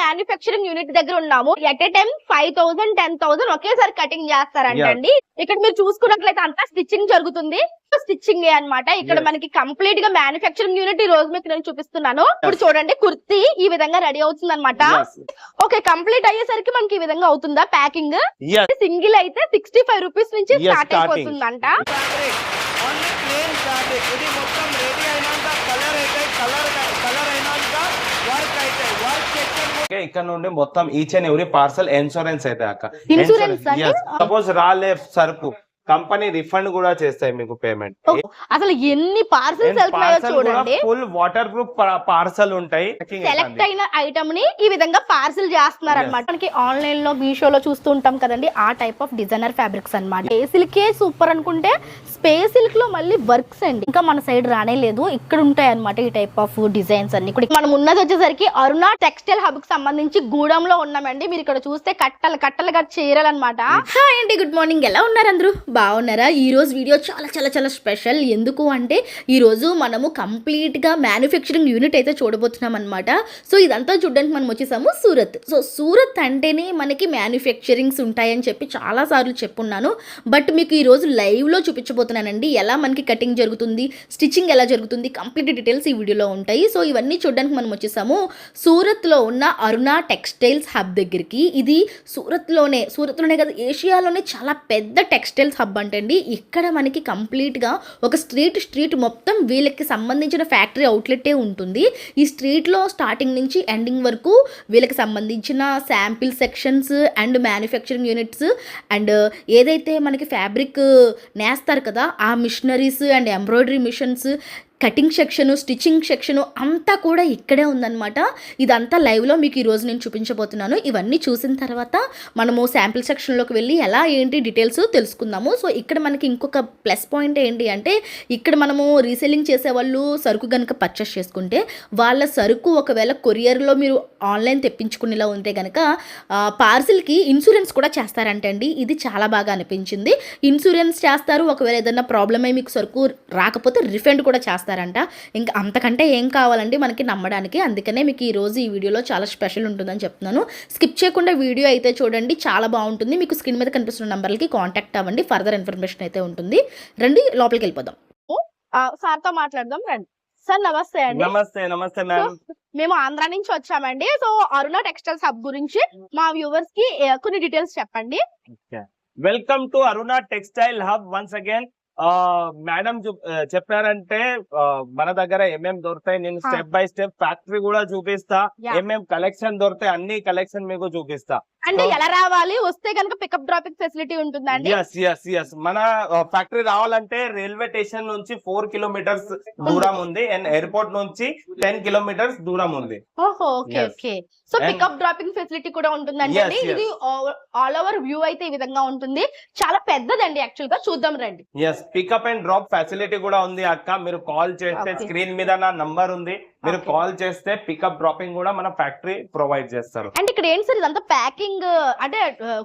Manufacturing unit దగ్గర ఉన్నాము. At a time 5,000 10,000 ఒకేసారి కటింగ్ చేస్తారంటండి. ఇక్కడ మీరు చూసుకున్నట్లయితే అంతా స్టిచ్చింగ్ జరుగుతుంది. స్టిచ్చింగ్ అన్నమాట. ఇక్కడ మనకి కంప్లీట్ గా మ్యానుఫ్యాక్చరింగ్ యూనిట్ ఈ రోజు మీకు నేను చూపిస్తున్నాను. ఇప్పుడు చూడండి, కుర్తీ ఈ విధంగా రెడీ అవుతుంది అనమాట. ఓకే, కంప్లీట్ అయ్యేసరికి మనకి ఈ విధంగా అవుతుందా ప్యాకింగ్? సింగిల్ అయితే 65 రూపీస్ నుంచి స్టార్ట్ అయిపోతుందంట. ఇక్కడ నుండి మొత్తం each and every parcel insurance అయితే అక్క. ఇన్సూరెన్స్ సపోజ్ రాలే సరుకు కంపెనీ రిఫండ్ కూడా చేస్తాయి మీకు పేమెంట్. అసలు ఎన్ని పార్సల్స్ వెళ్తున్నాయో చూడండి. ఫుల్ వాటర్ ప్రూఫ్ పార్సల్ ఉంటాయి. సెలెక్ట్ అయిన ఐటమ్ ని ఈ విధంగా పార్సల్ చేస్తున్నారు అనమాట. మనకి ఆన్లైన్ లో మీషోలో చూస్తూ ఉంటాం కదండి, ఆ టైప్ ఆఫ్ డిజైనర్ ఫ్యాబ్రిక్స్ అనమాట. సిల్కే సూపర్ అనుకుంటే స్పేస్ సిల్క్ లో మళ్ళీ వర్క్స్ అండి ఇంకా మన సైడ్ రానే లేదు. ఇక్కడ ఉంటాయి అనమాట ఈ టైప్ ఆఫ్ డిజైన్స్ అన్ని. మనం ఉన్నది వచ్చేసరికి అరుణ టెక్స్టైల్ హబ్ కి సంబంధించి గూడెంలో ఉన్నామండి. మీరు ఇక్కడ చూస్తే కట్టలు కట్టలుగా చీరలన్నమాట. హాయ్ అండి, గుడ్ మార్నింగ్. ఎలా ఉన్నారు అందరూ? బాగున్నారా? ఈ రోజు వీడియో చాలా చాలా చాలా స్పెషల్. ఎందుకు అంటే ఈ రోజు మనము కంప్లీట్గా మ్యానుఫ్యాక్చరింగ్ యూనిట్ అయితే చూడబోతున్నాం అనమాట. సో ఇదంతా చూడడానికి మనం వచ్చేసాము సూరత్. సో సూరత్ అంటేనే మనకి మ్యానుఫ్యాక్చరింగ్స్ ఉంటాయని చెప్పి చాలా సార్లు చెప్పున్నాను. బట్ మీకు ఈరోజు లైవ్లో చూపించబోతున్నానండి. ఎలా మనకి కటింగ్ జరుగుతుంది, స్టిచ్చింగ్ ఎలా జరుగుతుంది, కంప్లీట్ డీటెయిల్స్ ఈ వీడియోలో ఉంటాయి. సో ఇవన్నీ చూడడానికి మనం వచ్చేసాము సూరత్లో ఉన్న అరుణ టెక్స్టైల్స్ హబ్ దగ్గరికి. ఇది సూరత్లోనే కదా, ఏషియాలోనే చాలా పెద్ద టెక్స్టైల్స్ హబ్ అంటండి. ఇక్కడ మనకి కంప్లీట్గా ఒక స్ట్రీట్ మొత్తం వీళ్ళకి సంబంధించిన ఫ్యాక్టరీ అవుట్లెట్టే ఉంటుంది. ఈ స్ట్రీట్లో స్టార్టింగ్ నుంచి ఎండింగ్ వరకు వీళ్ళకి సంబంధించిన sample sections and manufacturing units and ఏదైతే మనకి ఫ్యాబ్రిక్ నేస్తారు కదా ఆ machineries and embroidery machines, cutting section, stitching section అంతా కూడా ఇక్కడే ఉందన్నమాట. ఇదంతా లైవ్లో మీకు ఈరోజు నేను చూపించబోతున్నాను. ఇవన్నీ చూసిన తర్వాత మనము శాంపిల్ సెక్షన్లోకి వెళ్ళి ఎలా ఏంటి డీటెయిల్స్ తెలుసుకుందాము. సో ఇక్కడ మనకి ఇంకొక ప్లస్ పాయింట్ ఏంటి అంటే ఇక్కడ మనము రీసెల్లింగ్ చేసేవాళ్ళు సరుకు కనుక పర్చేస్ చేసుకుంటే వాళ్ళ సరుకు ఒకవేళ కొరియర్లో మీరు ఆన్లైన్ తెప్పించుకునేలా ఉంటే కనుక పార్సిల్కి ఇన్సూరెన్స్ కూడా చేస్తారంటండి. ఇది చాలా బాగా అనిపించింది. ఇన్సూరెన్స్ చేస్తారు, ఒకవేళ ఏదైనా ప్రాబ్లమ్ అయ్యి మీకు సరుకు రాకపోతే రిఫండ్ కూడా చేస్తారు. ఇంకా అంతకంటే ఏం కావాలండి మనకి నమ్మడానికి. అందుకనే మీకు ఈరోజు ఈ వీడియోలో చాలా స్పెషల్ ఉంటుందని చెప్తున్నాను. స్కిప్ చేయకుండా వీడియో అయితే చూడండి, చాలా బాగుంటుంది. మీకు స్క్రీన్ మీద కనిపిస్తున్న నంబర్లకి కాంటాక్ట్ అవ్వండి, ఫర్దర్ ఇన్ఫర్మేషన్ అయితే ఉంటుంది. రండి లోపలికి వెళ్ళిపోదాం. సార్తో మాట్లాడదాం రండి. సార్ నమస్తే అండి. నమస్తే మ్యామ్. మేము ఆంధ్ర నుంచి వచ్చామండి. సో అరుణ టెక్స్టైల్స్ హబ్ గురించి మా వ్యూవర్స్ కి కొన్ని డీటెయిల్స్ చెప్పండి. Welcome to Aruna textile hub once again. Madam చెప్పారంటే మన దగ్గర ఏమేం దొరుకుతాయి, నేను స్టెప్ బై స్టెప్ ఫ్యాక్టరీ కూడా చూపిస్తా, ఏమేం కలెక్షన్ దొరుకుతాయి అన్ని కలెక్షన్ మీకు చూపిస్తా. అంటే ఎలా రావాలి, వస్తే కనుక పికప్ డ్రాపింగ్ ఫెసిలిటీ ఉంటుందండి? మన ఫ్యాక్టరీ రావాలంటే రైల్వే స్టేషన్ నుంచి 4 కిలోమీటర్స్ దూరం ఉంది అండ్ ఎయిర్పోర్ట్ నుంచి 10 కిలోమీటర్స్ దూరం ఉంది. ఓహో, okay okay. So pickup dropping facility కూడా ఉంటుందండి. ఇది ఆల్ ఓవర్ వ్యూ అయితే ఈ విధంగా ఉంటుంది. చాలా పెద్దదండి యాక్చువల్ గా. చూద్దాం రండి. పికప్ అండ్ డ్రాప్ ఫెసిలిటీ కూడా ఉంది అక్క. మీరు కాల్ చేస్తే స్క్రీన్ మీద నా నంబర్ ఉంది, మీరు కాల్ చేస్తే పికప్ డ్రాపింగ్ కూడా మన ఫ్యాక్టరీ ప్రొవైడ్ చేస్తారు. అండ్ ఇక్కడ ఏంటి సార్ ఇదంతా ప్యాకింగ్ అంటే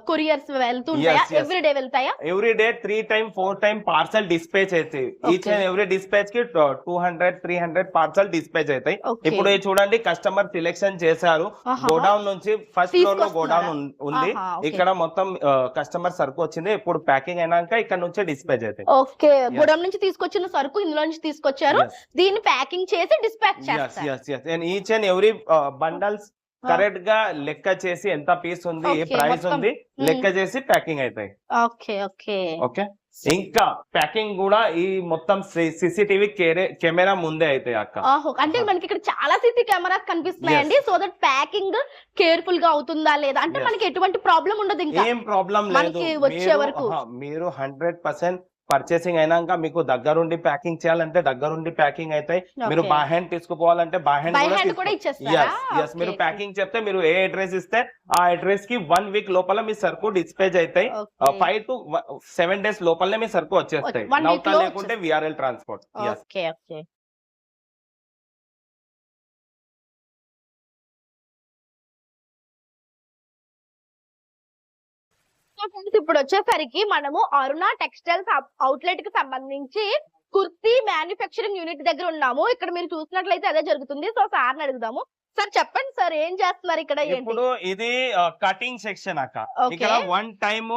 కొరియర్స్ వెళ్తుంటాయా? ఎవ్రీ డే వెళ్తాయా? Every day 3 time 4 time parcel dispatch అవుతాయి. ఈచ్ అండ్ ఎవ్రీ డిస్పాచ్ కి 200-300 పార్సల్ డిస్పాచ్ అవుతాయి. ఇప్పుడు చూడండి కస్టమర్ సెలెక్షన్ చేశారు. గోడౌన్ నుంచి ఫస్ట్ ఫ్లోర్ లో గోడౌన్ ఉంది. ఇక్కడ మొత్తం కస్టమర్ సరుకు వచ్చింది. ఇప్పుడు ప్యాకింగ్ అయినాక ఇక్కడ నుంచి డిస్పాచ్ అవుతాయి. ఓకే, గోడౌన్ నుంచి తీసుకొచ్చిన సరుకు ఇందులో నుంచి తీసుకొచ్చారు. దీన్ని ప్యాకింగ్ చేసి డిస్పాచ్ చేస్తారు. Each and every bundles correct గా లెక్క చేసి ఎంత పీస్ ఉంది, ఏ ప్రైస్ ఉంది లెక్క చేసి ప్యాకింగ్ అవుతాయి. Okay okay okay. ఇంకా ప్యాకింగ్ కూడా ఈ మొత్తం సిసిటీవీ కెమెరా ముందే అయితే అక్క. అంటే మనకి ఇక్కడ చాలా సిసి కెమెరాస్ కనిపిస్తున్నాయండి. సో దట్ ప్యాకింగ్ కేర్ఫుల్ గా అవుతుందా లేదా అంటే మనకి ఎటువంటి ప్రాబ్లం ఉండదు. ఇంకా ఏం ప్రాబ్లం లేదు. వచ్చే వరకు మీరు 100% పర్చేసింగ్ అయినాక మీకు దగ్గరుండి ప్యాకింగ్ చేయాలంటే దగ్గరుండి ప్యాకింగ్ అవుతాయి. మీరు బై హ్యాండ్ తీసుకుపోవాలంటే బై హ్యాండ్ కూడా ఇచ్చేస్తారా? మీరు ప్యాకింగ్ చెప్తే మీరు ఏ అడ్రస్ ఇస్తే ఆ అడ్రస్ కి 1 వీక్ లోపల మీ సరుకు డిస్పాచ్ అవుతాయి. 5 to 7 డేస్ లోపలనే మీ సరుకు వచ్చేస్తాయి. లేకుంటే విఆర్ఎల్ ట్రాన్స్పోర్ట్. Okay okay. ఇప్పుడు వచ్చేసరికి మనము అరుణ టెక్స్టైల్స్ అవుట్లెట్ కి సంబంధించి కుర్తీ మ్యానుఫ్యాక్చరింగ్ యూనిట్ దగ్గర ఉన్నాము. ఇక్కడ మీరు చూసినట్లయితే అదే జరుగుతుంది. సో సార్ని అడుగుదాము. సార్ చెప్పండి సార్ ఏం చేస్తున్నారు ఇక్కడ ఏంటి? ఇప్పుడు ఇది కటింగ్ సెక్షన్ అక్క. Okay. ఇక్కడ వన్ టైమ్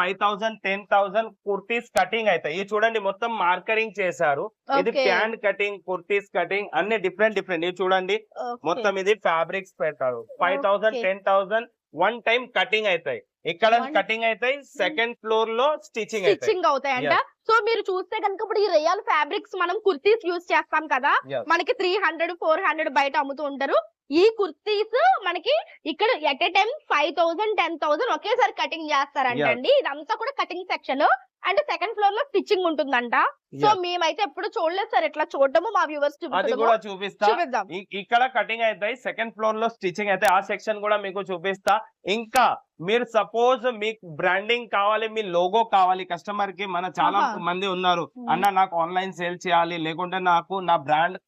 5,000 10,000 కుర్తీస్ కటింగ్ అవుతాయి. ఇది చూడండి మొత్తం మార్కరింగ్ చేశారు. ఇది Okay. Pant cutting, kurtis cutting అన్ని డిఫరెంట్ ఇది చూడండి Okay. మొత్తం ఇది ఫ్యాబ్రిక్స్ పెడతారు. 5,000 Okay. 10,000 వన్ టైం కటింగ్ అవుతాయి. ఇక్కడ One- కటింగ్ అవుతాయి, సెకండ్ ఫ్లోర్ లో స్టిచింగ్ అవుతాయి. స్టిచ్చింగ్ అవుతాయంట. సో మీరు చూస్తే కనుక ఇప్పుడు ఈ రియల్ ఫ్యాబ్రిక్స్ మనం కుర్తీస్ యూజ్ చేస్తాం కదా, Yes. మనకి 300 400 బయట అమ్ముతూ ఉంటారు. ఈ కుర్తీస్ మనకి ఇక్కడ ఎట్ ఏ టైం 5,000 10,000 ఒకేసారి కటింగ్ చేస్తారంటండి. ఇదంతా కూడా cutting section and second floor లో స్టిచ్చింగ్ ఉంటుందంట. So Yes. మేమైతే ఎప్పుడు చూడలేదు సార్, ఇట్లా చూడటము మా వ్యూవర్స్ అది కూడా చూపిస్తా. చూపిద్దాం. ఇక్కడ కటింగ్ అవుతాయి, సెకండ్ ఫ్లోర్ లో స్టిచింగ్ అయితే ఆ సెక్షన్ కూడా మీకు చూపిస్తా. ఇంకా మీరు సపోజ్ మీకు బ్రాండింగ్ కావాలి, మీ లోగో కావాలి కస్టమర్ కి, మన చాలా ఆహా. మంది ఉన్నారు అన్న నాకు ఆన్లైన్ సేల్ చేయాలి, లేకుంటే నాకు నా బ్రాండ్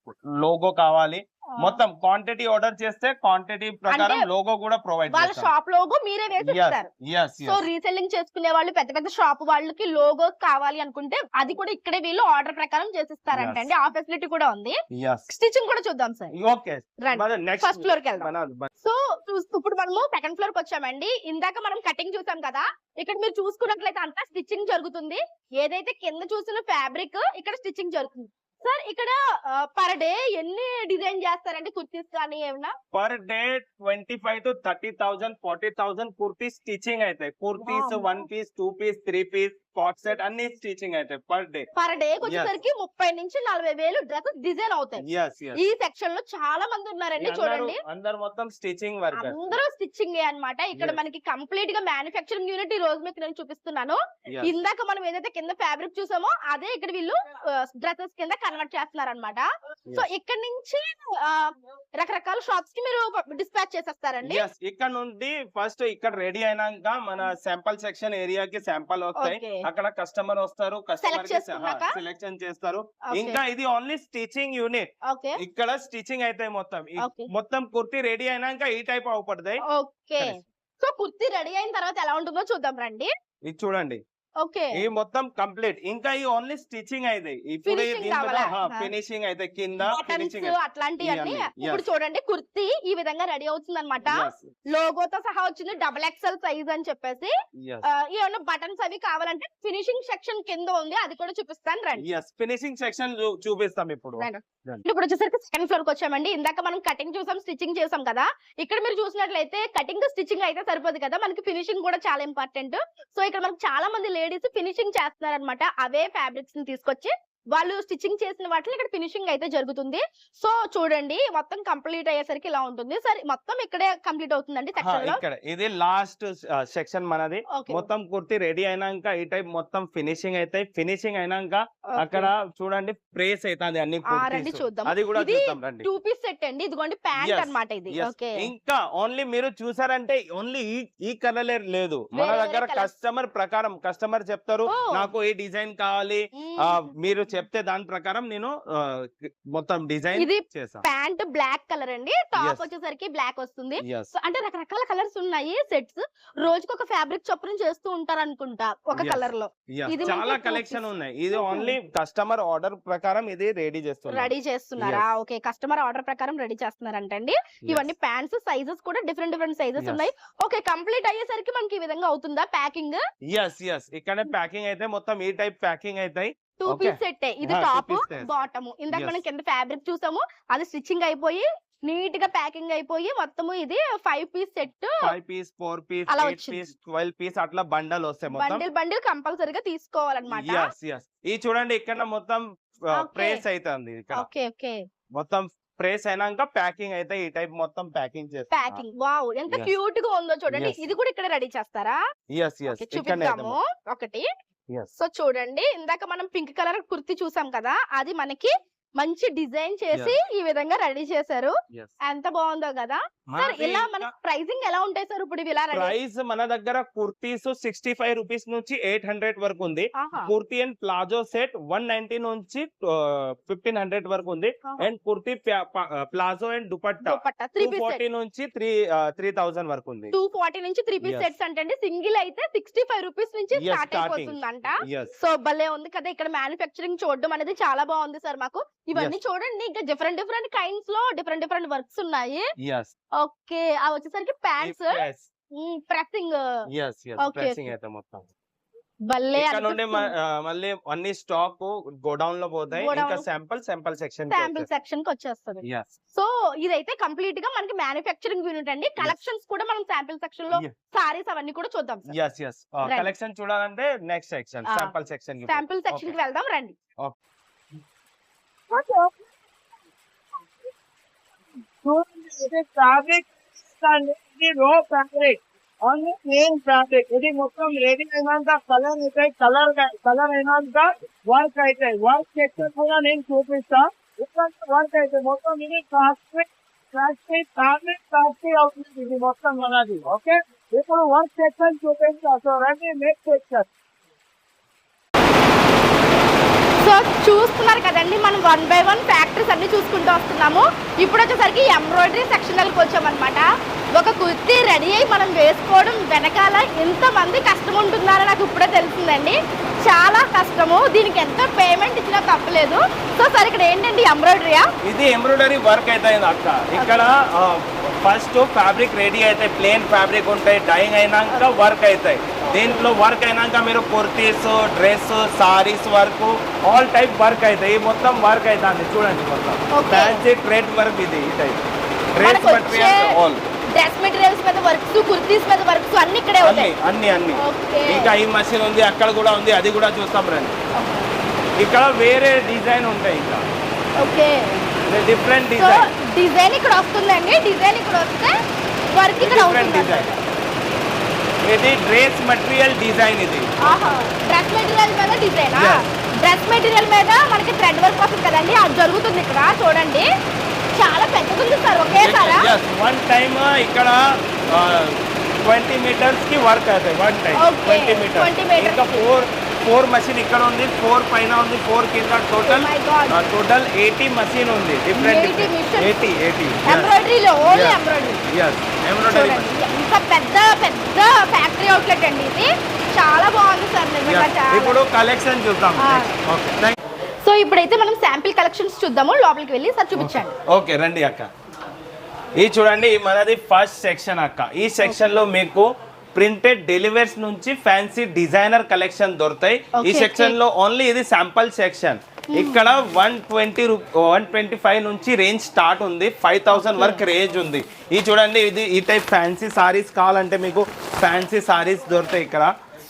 లోగో కావాలి. మొత్తం క్వాంటిటీ ఆర్డర్ చేస్తే క్వాంటిటీ ప్రకారం అంటే లోగో కూడా ప్రొవైడ్ వాళ్ళ చేస్తాం. షాప్ లోగో మీరే వేసి ఇస్తారు. So yes. రీసెల్లింగ్ చేసుకునే వాళ్ళు పెద్ద పెద్ద షాప్ వాళ్ళకి లోగోస్ కావాలి అనుకుంటే అది కూడా ఇక్కడే వీళ్ళు ఆర్డర్ ప్రకారం చేసిస్తారంట అండి. ఆ ఫెసిలిటీ కూడా ఉంది. Yes. స్టిచ్చింగ్ కూడా చూద్దాం సార్. ఓకే. రండి నెక్స్ట్ ఫస్ట్ ఫ్లోర్ కి వెళ్దాం. సో ఇప్పుడు మనము సెకండ్ ఫ్లోర్ కి వచ్చామండి. ఇందాక మనం కటింగ్ చూసాం కదా, ఇక్కడ మీరు చూసుకున్నట్లయితే అంతా స్టిచ్చింగ్ జరుగుతుంది. ఏదైతే కింద చూసిన ఫ్యాబ్రిక్ ఇక్కడ స్టిచ్చింగ్ జరుగుతుంది. సార్ ఇక్కడ పర్ డే ఎన్ని డిజైన్ చేస్తారండి కుర్తీస్ కానీ ఏమన్నా? Per day 25,000 to 30,000 40,000 kurtis stitching అవుతాయి. Kurtis Wow. 1 piece 2 piece 3 piece కాట్ సెట్ అన్ని స్టిచింగ్ అవుతాయి పర్ డే. పర్ డే వచ్చేసరికి 30 నుంచి 40,000 డ్రెస్సెస్ డిజైన్ అవుతాయి. ఈ సెక్షన్ లో చాలా మంది ఉన్నారండి చూడండి. అందరు మొత్తం స్టిచింగ్ వర్క్. అందరూ స్టిచ్చింగ్ అన్నమాట. ఇక్కడ Yes. మనకి కంప్లీట్ గా మ్యానుఫ్యాక్చరింగ్ యూనిట్ ఈ రోజు మీకు నేను చూపిస్తున్నాను. ఇందాక మనం ఏదైతే కింద ఫ్యాబ్రిక్ చూసామో అదే ఇక్కడ వీళ్ళు డ్రెస్సెస్ కింద కన్వర్ట్ చేస్తున్నారు అనమాట. సో ఇక్కడ నుంచి రకరకాల షాప్స్ కి మీరు డిస్పాచ్ చేసేస్తారండి. ఇక్కడ నుండి ఫస్ట్ ఇక్కడ రెడీ అయినాక మన శాంపల్ సెక్షన్ ఏరియాకి శాంపల్ వస్తాయి. Okay. అక్కడ కస్టమర్ వస్తారు, కస్టమర్ Select చేసుకున్నాక? సెలెక్షన్ చేస్తారు. Okay. ఇంకా ఇది ఓన్లీ స్టిచింగ్ యూనిట్. ఓకే ఇక్కడ స్టిచింగ్ అయితే మొత్తం Okay. మొత్తం కుర్తీ రెడీ అయినాక ఈ టైప్ అవుపడతాయి. ఓకే. సో కుర్తీ రెడీ అయిన తర్వాత ఎలా ఉంటుందో చూద్దాం రండి. ఇది చూడండి, ఓకే ఈ మొత్తం కంప్లీట్. ఇంకా ఈ ఓన్లీ స్టిచింగ్ అయితే ఇప్పుడు Finishing కావాలా? ఫినిషింగ్ అయితే కింద బటన్స్ ఫినిషింగ్ అట్లాంటివన్నీ. ఇవన్నీ, ఇప్పుడు yes. చూడండి కుర్తీ ఈ విధంగా రెడీ అవుతుంది అనమాట. లోగోతో సహా వచ్చింది, XXL సైజ్ అని చెప్పేసి. ఏమన్నా బటన్స్ అవి కావాలంటే ఫినిషింగ్ సెక్షన్ కింద ఉంది, అది కూడా చూపిస్తాను రండి. ఫినిషింగ్ సెక్షన్ చూపిస్తాం ఇప్పుడు. రండి. ఇప్పుడు వచ్చేసరికి సెకండ్ ఫ్లోర్ కి వచ్చామండి. ఇందాక మనం కటింగ్ చూసాం, స్టిచ్చింగ్ చేసాం కదా. ఇక్కడ మీరు చూసినట్లయితే కటింగ్ స్టిచ్చింగ్ అయితే సరిపోదు కదా, మనకి ఫినిషింగ్ కూడా చాలా ఇంపార్టెంట్. సో ఇక్కడ మనకి చాలా మంది లేడీస్ ఫినిషింగ్ చేస్తున్నారు అనమాట. అవే ఫ్యాబ్రిక్స్ ని తీసుకొచ్చి వాళ్ళు స్టిచ్చింగ్ చేసిన వాటిని ఇక్కడ ఫినిషింగ్ అయితే జరుగుతుంది. సో చూడండి మొత్తం కంప్లీట్ అయ్యేసరికి ఇలా ఉంటుంది. సరే మొత్తం ఇక్కడే కంప్లీట్ అవుతుందండి సెక్షన్ లో. ఇక్కడ ఇది లాస్ట్ సెక్షన్ మనది. Okay. మొత్తం కుర్తి రెడీ అయినాక ఈ టైప్ మొత్తం ఫినిషింగ్ అయితే ఫినిషింగ్ అయినాక అక్కడ చూడండి ప్రేస్ అవుతుంది అన్ని రండి కుర్తీస్. చూద్దాం. అది కూడా ఇది చూద్దాం రండి. 2 పీస్ సెట్ అండి. ఇదిగోండి ప్యాంట్ Yes. అన్నమాట ఇది. Yes. ఓకే ఇంకా ఓన్లీ మీరు చూసారంటే ఓన్లీ ఈ కలర్ లేదు, మన వేరే దగ్గర colours. కస్టమర్ ప్రకారం కస్టమర్ చెప్తారు Oh. నాకు ఈ డిజైన్ కావాలి, మీరు చెప్తే దాని ప్రకారం నేను మొత్తం డిజైన్ ఇది చేసాం. ప్యాంట్ బ్లాక్ కలర్ అండి, టాప్ Yes. వచ్చేసరికి బ్లాక్ వస్తుంది. Yes. సో అంటే రకరకాల కలర్స్ ఉన్నాయి సెట్స్. రోజుకి ఒక ఫ్యాబ్రిక్ చొప్పున చేస్తూ ఉంటారు అనుకుంటా ఒక Yes. కలర్ లో. Yes. ఇది చాలా మనకి కలెక్షన్ two ఉన్నాయి. ఇది Mhm. ఓన్లీ కస్టమర్ ఆర్డర్ ప్రకారం ఇది రెడీ చేస్తున్నారు. రెడీ చేస్తున్నారా? Yes. ఓకే కస్టమర్ ఆర్డర్ ప్రకారం రెడీ చేస్తున్నారంటండి. ఇవన్నీ ప్యాంట్స్ సైజెస్ కూడా డిఫరెంట్ డిఫరెంట్ సైజెస్ Yes. ఉన్నాయి. ఓకే కంప్లీట్ అయ్యేసరికి మనకి ఈ విధంగా అవుతుందా ప్యాకింగ్? ఎస్ ఇక్కడ ప్యాకింగ్ అయితే మొత్తం ఈ టైప్ ప్యాకింగ్ అవుతాయి. 2 Okay. Piece set. ఇది two top piece set. Bottom. ఇందాక Yes. మనం కింద ఫ్యాబ్రిక్ చూసాము, అది స్టిచ్చింగ్ అయిపోయి నీట్ గా ప్యాకింగ్ అయిపోయి మొత్తము ఇది 5 పీస్ సెట్. 5 పీస్ 4 పీస్ అలా 8 వచ్చింది. పీస్ 12 పీస్ అట్లా బండల్ వస్తాయి మొత్తం. బండిల్ బండిల్ కంపల్సరీగా తీసుకోవాలన్నమాట. ఎస్ ఈ చూడండి ఇక్కడ మొత్తం Okay. ప్రెస్ అవుతుంది. ఇక్కడ ఓకే ఓకే మొత్తం ప్రెస్ అయినాక ప్యాకింగ్ అయితే ఈ టైప్ మొత్తం ప్యాకింగ్ చేస్తారు. ప్యాకింగ్ వావ్ ఎంత Yes. క్యూట్ గా ఉందో చూడండి. Yes. ఇది కూడా ఇక్కడ రెడీ చేస్తారా? ఎస్ ఓకే, చూపిద్దాము ఒకటి. ఎస్ సో చూడండి ఇందాక మనం పింక్ కలర్ కుర్తి చూసాం కదా, అది మనకి మంచి డిజైన్ చేసి ఈ విధంగా రెడీ చేశారు. ఎంత బాగుందో కదా సార్. ఇలా మన ప్రైసింగ్ ఎలా ఉంటాయి సార్ ఇప్పుడు ఇవి ఇలా రెడీ? ప్రైస్ మన దగ్గర కుర్తీస్ 65 రూపీస్ నుంచి 800 వరకు ఉంది. కుర్తీ అండ్ ప్లాజో సెట్ 190 నుంచి 1500 వరకు ఉంది. And kurti palazzo and dupatta 3 piece 240 నుంచి 3000 వరకు ఉంది. 240 నుంచి 3 పీస్ Yes. సెట్స్ అంటే సింగిల్ అయితే 65 రూపీస్ నుంచి Yes, స్టార్ట్ starting. అయిపోతుందంట. ఎస్ సో భలే ఉంది కదా. ఇక్కడ మ్యానుఫ్యాక్చరింగ్ చూడడం అనేది చాలా బాగుంది సార్ మాకు. ఇవన్నీ చూడండి ఇంకా డిఫరెంట్ కైండ్స్ లో డిఫరెంట్ వర్క్స్ ఉన్నాయి. yes ఓకే, అవి వచ్చేసరికి pants yes pressing. yes yes okay, pressing అయితే మొత్తం భలే ఇక్కడ నుండి అనిపిస్తుంది. మళ్ళీ అన్ని స్టాక్ గోడౌన్ లో పోతాయి. Godown. ఇంకా శాంపుల్ సెక్షన్ శాంపుల్ సెక్షన్ కి వచ్చేస్తుంది. yes సో ఇదైతే కంప్లీట్ గా మనకి మ్యానుఫ్యాక్చరింగ్ యూనిట్ అండి. కలెక్షన్స్ కూడా మనం శాంపుల్ సెక్షన్ లో Yeah. సారీస్ అవన్నీ కూడా చూద్దాం. yes yes Right. కలెక్షన్ చూడాలంటే next section Ah. Sample section sample section కి వెళ్దాం రండి. ఫ్యాబ్రిక్ ఇది రో ఫ్యాబ్రిక్ ఓన్లీ ప్లేన్ ఫ్యాబ్రిక్. ఇది మొత్తం రెడీ అయినాక కలర్ అవుతాయి, కలర్ అయినాక వర్క్ అవుతాయి. వర్క్ సెక్షన్ కూడా నేను చూపిస్తా. ఇక్కడ వర్క్ అయితే మొత్తం ఇది ప్లాస్టిక్ అవుతుంది. ఇది మొత్తం మనది. ఓకే, ఇప్పుడు వర్క్ సెక్షన్ చూపిస్తా. సో రండి నెక్స్ట్ సెక్షన్. సో చూస్తున్నారు కదండి, మనం 1 by 1 ఫ్యాక్టరీస్ అన్ని చూసుకుంటూ వస్తున్నాము. ఇప్పుడు వచ్చేసరికి ఎంబ్రాయిడరీ సెక్షన్లకు వచ్చామన్నమాట. ఒక కుర్తీ రెడీ అయ్యి మనం వేసుకోవడం వెనకాల ఎంతమంది కష్టం ఉంటున్నారో నాకు ఇప్పుడే తెలిసిందండి. చాలా కష్టము, దీనికి ఎంత పేమెంట్ ఇచ్చినా తప్పలేదు. సో సార్ ఇక్కడ ఏంటండి ఎంబ్రాయిడరీయా? ఇది ఎంబ్రాయిడరీ వర్క్ అయితే అక్క. ఇక్కడ ఫస్ట్ ఫ్యాబ్రిక్ రెడీ అయితే ప్లేన్ ఫ్యాబ్రిక్ ఉంటాయి, డైయింగ్ అయినాక వర్క్ అవుతాయి. దీంట్లో వర్క్ అయినాక మీరు kurtis, dress, saris work, all type work అవుతాయి. ఈ మొత్తం వర్క్ అవుతుంది చూడండి. మొత్తం ఫ్యాన్సీ ట్రేడ్ వర్క్ ఇది dress material all dress materials మీద వర్క్స్, కుర్తీస్ మీద వర్క్స్ అన్ని ఇక్కడే ఉంటాయి. అన్ని ఇంకా ఈ మషిన్ ఉంది, అక్కడ కూడా ఉంది, అది కూడా చూస్తాం రండి. ఇక్కడ వేరే డిజైన్ ఉంటాయి, ఇంకా okay different so design. Design ఇక్కడ వస్తుందండి. డిజైన్ ఇక్కడ వస్తే వర్క్ ఇక్కడ డిఫరెంట్ అవుతుంది. డిజైన్. ఇది డ్రెస్ మెటీరియల్ డిజైన్. ఇది ఆహా, డ్రెస్ మెటీరియల్ మీద డిజైన్. Yes. డ్రెస్ మెటీరియల్ మీద మనకి థ్రెడ్ వర్క్ వస్తుంది కదండి, అది జరుగుతుంది ఇక్కడ. చూడండి చాలా పెద్దగా ఉంది సార్ ఒకేసారా? వన్ టైమ్ ఇక్కడ 20 మీటర్స్ కి వర్క్ అవుతాయి. One time Okay, 20 metres. 20 meters. ఇంకా 4 మషిన్ ఇక్కడ ఉంది, 4 పైన ఉంది, 4 కింద. Total Oh my God. Total 80 machine ఉంది. Different 80 machines. 80 ఎంబ్రాయిడరీలో ఓన్లీ Yes. ఎంబ్రాయిడరీ. ఎంబ్రాయిడరీ. చూడండి ఇంత పెద్ద ఫ్యాక్టరీ అవుట్లెట్ అండి ఇది. చాలా బాగుంది సార్ నిజంగా చాలా. ఇప్పుడు కలెక్షన్ చూద్దాం. Ah. సో ఇప్పుడైతే మనం శాంపిల్ కలెక్షన్స్ చూద్దాము. లోపలికి వెళ్ళి సార్ చూపించండి. ఓకే రండి అక్క. ఇది చూడండి, మనది ఫస్ట్ సెక్షన్ అక్క. ఈ సెక్షన్ లో మీకు ప్రింటెడ్ డెలివర్స్ నుంచి ఫ్యాన్సీ డిజైనర్ కలెక్షన్ దొరుకుతాయి. ఈ సెక్షన్ లో ఓన్లీ ఇది శాంపుల్ సెక్షన్. ఇక్కడ 125 నుంచి రేంజ్ స్టార్ట్ ఉంది, 5000 వరకు రేంజ్ ఉంది. ఇది చూడండి, ఇది ఈ టైప్ ఫ్యాన్సీ సారీస్ కావాలంటే మీకు ఫ్యాన్సీ సారీస్ దొరుకుతాయి ఇక్కడ.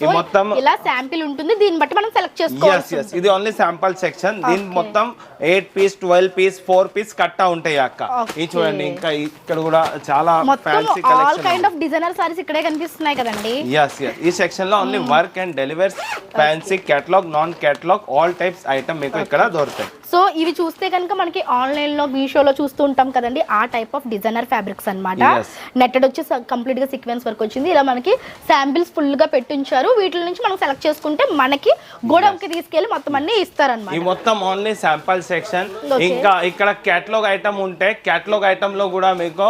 ఈ మొత్తం ఇలా శాంపిల్ ఉంటుంది, దీన్ని బట్టి మనం సెలెక్ట్ yes చేసుకోవాలి. yes ఇది ఓన్లీ శాంపుల్ సెక్షన్. దీని మొత్తం 8 పీస్ 12 పీస్ 4 పీస్ కట్టా ఉంటాయి అక్క. ఇది చూడండి, ఇంకా ఇక్కడ కూడా చాలా మొత్తం fancy all collection. Kind of designer saris ఇక్కడే కనిపిస్తున్నాయి కదండి. yes ఈ సెక్షన్ లో only work and delivers, fancy, catalogue, non catalogue, all types item మీకు ఇక్కడ దొరుకుతాయి. సో ఇవి చూస్తే కనుక మనకి ఆన్లైన్ లో మీషోలో చూస్తూ ఉంటాం కదండి, ఆ టైప్ ఆఫ్ డిజైనర్ ఫ్యాబ్రిక్స్ అన్నమాట. Yes. నెట్టెడ్ వచ్చి కంప్లీట్ గా సీక్వెన్స్ వర్క్ వచ్చింది. ఇలా మనకి శాంపిల్స్ ఫుల్ గా పెట్టించారు. వీటి నుంచి మనం సెలెక్ట్ చేసుకుంటే మనకి గోడౌన్ కి తీసుకెళ్లి మొత్తం అన్ని ఈ ఇస్తారన్నమాట. మొత్తం ఓన్లీ శాంపుల్ సెక్షన్. Okay. ఇంకా ఇక్కడ కేటలాగ్ ఐటమ్ ఉంటే కేటలాగ్ ఐటమ్ లో కూడా మీకు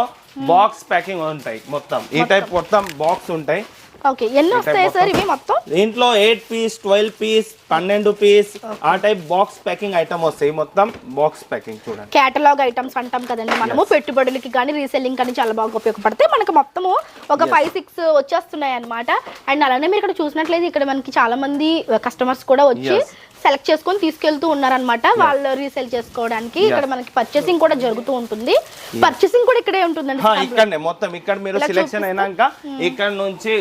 బాక్స్ ప్యాకింగ్ ఉంటాయి. మొత్తం ఈ టైప్ మొత్తం బాక్స్ ఉంటాయి. ఓకే, ఎన్ని వస్తాయి సార్ ఇవి మొత్తం? దీంట్లో 8 పీస్ 12 పీస్ 12 పీస్ ఆ టైప్ బాక్స్ ప్యాకింగ్ ఐటమ్ వస్తాయి. మొత్తం బాక్స్ ప్యాకింగ్ చూడండి. కేటలాగ్ ఐటమ్స్ అంటాం కదండి మనము, పెట్టుబడులకి కానీ రీసెల్లింగ్ కానీ చాలా బాగా ఉపయోగపడతాయి. మనకి మొత్తము ఒక 5-6 వచ్చేస్తున్నాయి అన్నమాట. అండ్ అలానే మీరు ఇక్కడ చూసినట్లయితే ఇక్కడ మనకి చాలా మంది కస్టమర్స్ కూడా వచ్చి సెలెక్ట్ చేసుకొని తీసుకెళ్తూ ఉన్నారనమాట, వాళ్ళు రీసేల్ చేసుకోవడానికి. ఇక్కడ మనకి పర్చేసింగ్ కూడా జరుగుతూ ఉంటుంది. పర్చేసింగ్ కూడా ఇక్కడే ఉంటుందండి. ఇక్కడనే మొత్తం ఇక్కడ మీరు సెలెక్షన్ అయినాక ఇక్కడ నుంచి